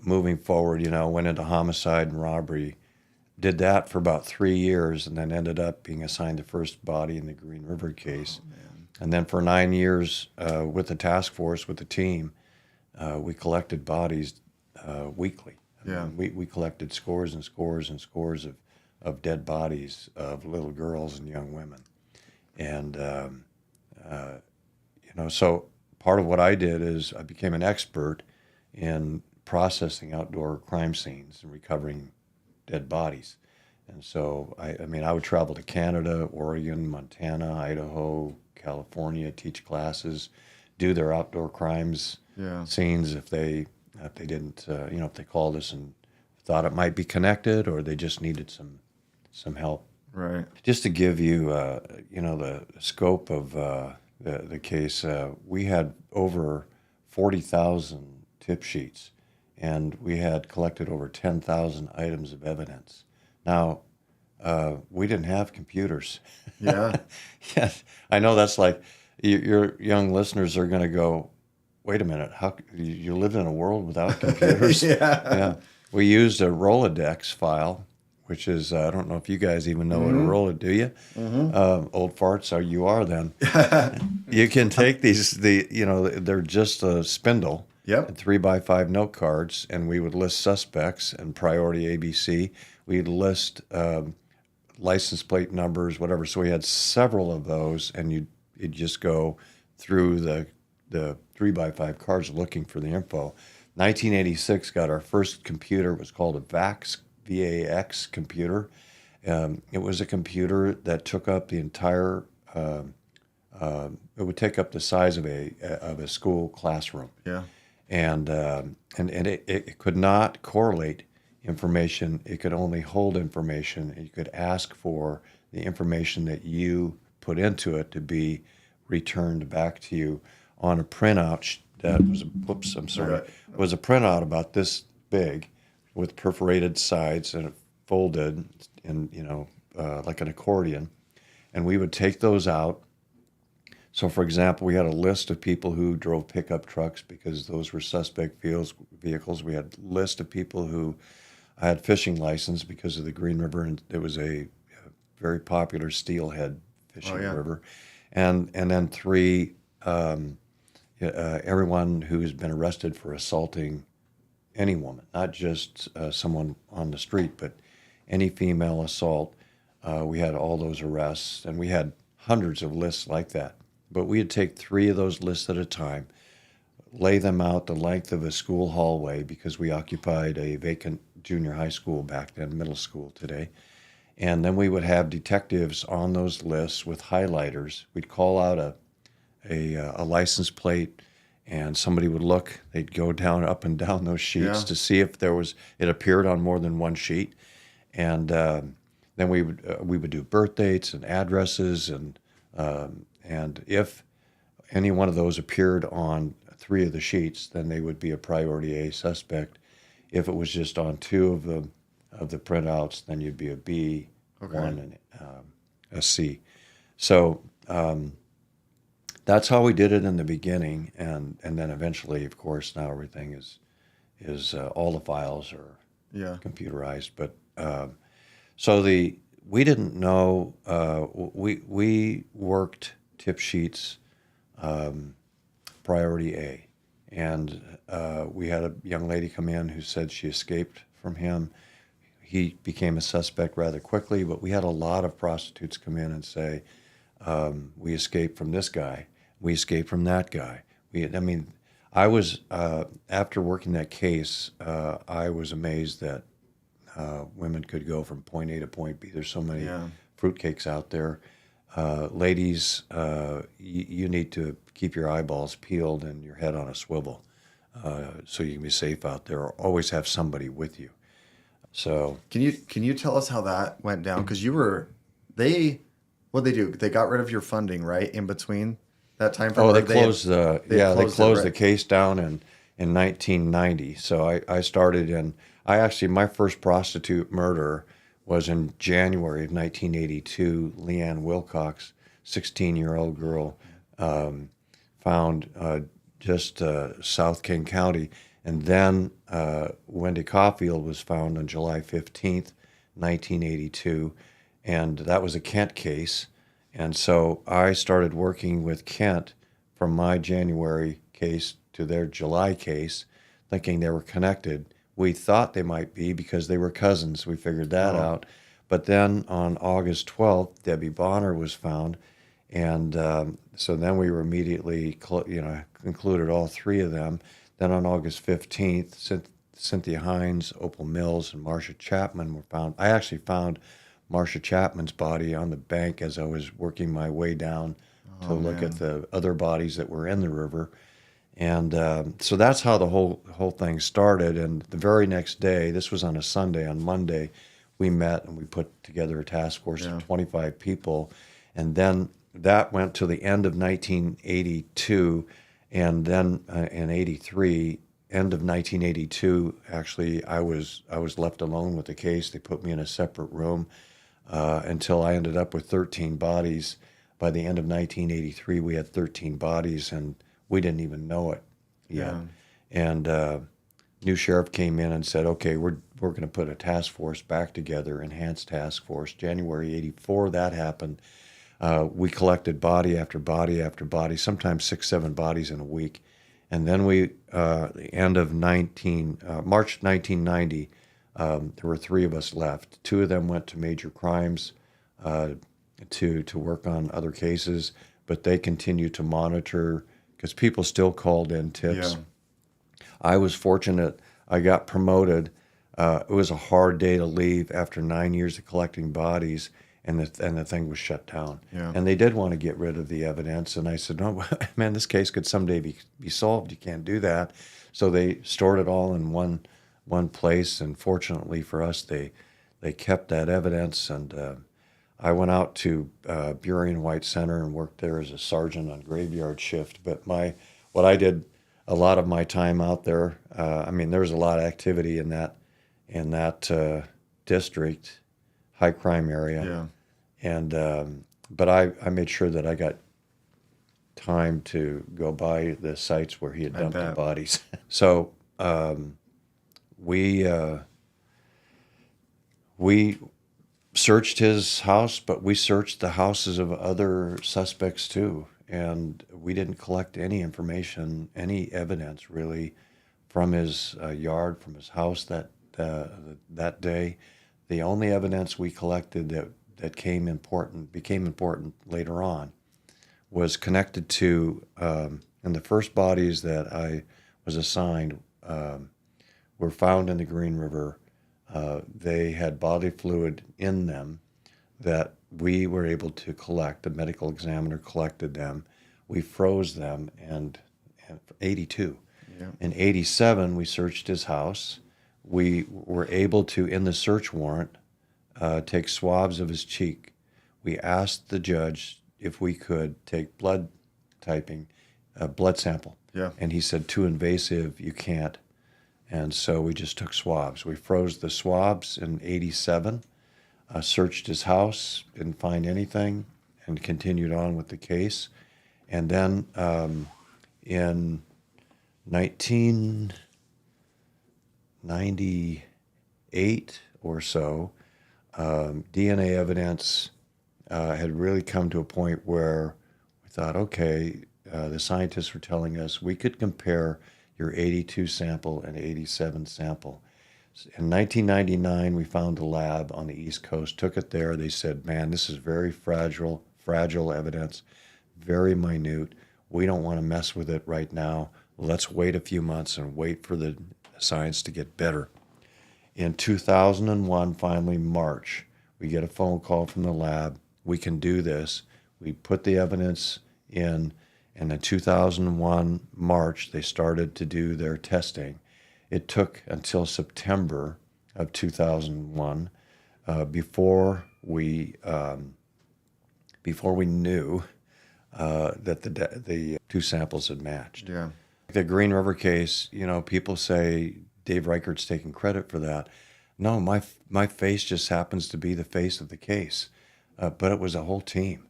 moving forward, went into homicide and robbery, did that for about 3 years, and then ended up being assigned the first body in the Green River case. Oh, man. And then for 9 years with the task force, with the team, we collected bodies weekly. Yeah. We collected scores and scores and scores of dead bodies of little girls and young women. And, so part of what I did is I became an expert in processing outdoor crime scenes and recovering dead bodies. And so, I would travel to Canada, Oregon, Montana, Idaho, California, teach classes, do their outdoor crimes scenes if they didn't, if they called us and thought it might be connected or they just needed some help. Right. Just to give you, the scope of the case, we had over 40,000 tip sheets, and we had collected over 10,000 items of evidence. Now, we didn't have computers. Yeah. Yes, I know that's like your young listeners are going to go, wait a minute, how you lived in a world without computers? Yeah. We used a Rolodex file, which is, I don't know if you guys even know what a Rolodex, do you? Old farts, so you are then. You can take they're just a spindle. Yep. And 3x5 note cards, and we would list suspects and priority ABC. We'd list license plate numbers, whatever. So we had several of those, and you'd just go through the 3x5 cards looking for the info. 1986 got our first computer. It was called a VAX computer. It was a computer that took up the entire. It would take up the size of a school classroom. Yeah. And it could not correlate information. It could only hold information. You could ask for the information that you put into it to be returned back to you on a printout that was was a printout about this big with perforated sides, and it folded in like an accordion, and we would take those out. So, for example, we had a list of people who drove pickup trucks because those were suspect vehicles. We had a list of people who had fishing license because of the Green River, and it was a very popular steelhead fishing river. And then three, everyone who's been arrested for assaulting any woman, not just someone on the street, but any female assault. We had all those arrests, and we had hundreds of lists like that. But we'd take 3 of those lists at a time, lay them out the length of a school hallway because we occupied a vacant junior high school back then, middle school today. And then we would have detectives on those lists with highlighters. We'd call out a license plate, and somebody would look. They'd go down, up and down those sheets to see if it appeared on more than one sheet. And then we would do birth dates and addresses, and if any one of those appeared on 3 of the sheets, then they would be a priority A suspect. If it was just on 2 of the printouts, then you'd be a B, one, and a C. So that's how we did it in the beginning, and then eventually, of course, now everything is all the files are computerized. But so we didn't know. We worked tip sheets priority A, and we had a young lady come in who said she escaped from him. He became a suspect rather quickly, but we had a lot of prostitutes come in and say, we escaped from this guy, we escaped from that guy. I was, after working that case, I was amazed that women could go from point A to point B. There's so many fruitcakes out there. Ladies, you need to keep your eyeballs peeled and your head on a swivel so you can be safe out there, or always have somebody with you. So can you tell us how that went down? Because what'd they do? They got rid of your funding, right? In between that time frame. Oh, they closed the case down in 1990. So I started my first prostitute murder was in January of 1982. Leanne Wilcox, 16-year-old girl, found just South King County. And then Wendy Caulfield was found on July 15th, 1982, and that was a Kent case. And so I started working with Kent from my January case to their July case, thinking they were connected. We thought they might be because they were cousins. We figured that out. But then on August 12th, Debbie Bonner was found. And so then we were immediately, included all three of them. Then on August 15th, Cynthia Hines, Opal Mills, and Marcia Chapman were found. I actually found Marcia Chapman's body on the bank as I was working my way down to look at the other bodies that were in the river. And so that's how the whole thing started. And the very next day, this was on a Sunday, on Monday, we met and we put together a task force of 25 people. And then that went to the end of 1982, and then in 83, end of 1982, actually, I was left alone with the case. They put me in a separate room until I ended up with 13 bodies. By the end of 1983, we had 13 bodies, and we didn't even know it yet. And new sheriff came in and said, okay, we're going to put a task force back together, enhanced task force. January 84, that happened. We collected body after body after body, sometimes 6-7 bodies in a week. And then the end of March 1990, there were 3 of us left. 2 of them went to major crimes to work on other cases, but they continued to monitor because people still called in tips. I was fortunate. I got promoted. It was a hard day to leave after 9 years of collecting bodies, and the thing was shut down. And they did want to get rid of the evidence, and I said, no, man, this case could someday be solved. You can't do that. So they stored it all in one place, and fortunately for us, they kept that evidence. And I went out to Burien White Center and worked there as a sergeant on graveyard shift. But what I did a lot of my time out there, there was a lot of activity in that district, high crime area. And but I made sure that I got time to go by the sites where he had dumped the bodies. So we searched his house, but we searched the houses of other suspects too, and we didn't collect any information, any evidence really, from his yard, from his house that day. The only evidence we collected that became important later on was connected to, and the first bodies that I was assigned were found in the Green River. They had bodily fluid in them that we were able to collect. The medical examiner collected them. We froze them, and 82. In 87, we searched his house. We were able to, in the search warrant, take swabs of his cheek. We asked the judge if we could take blood typing, a blood sample. And he said, too invasive, you can't. And so we just took swabs. We froze the swabs in 87, searched his house, didn't find anything, and continued on with the case. And then in 1998 or so, DNA evidence had really come to a point where we thought, okay, the scientists were telling us we could compare your 82 sample and 87 sample. In 1999, we found a lab on the East Coast, took it there. They said, man, this is very fragile evidence, very minute. We don't want to mess with it right now. Let's wait a few months and wait for the science to get better. In 2001, finally, March, we get a phone call from the lab. We can do this. We put the evidence in, and in 2001, March, they started to do their testing. It took until September of 2001 before we knew that the 2 samples had matched. The Green River case, people say Dave Reichert's taking credit for that. No, my face just happens to be the face of the case, but it was a whole team.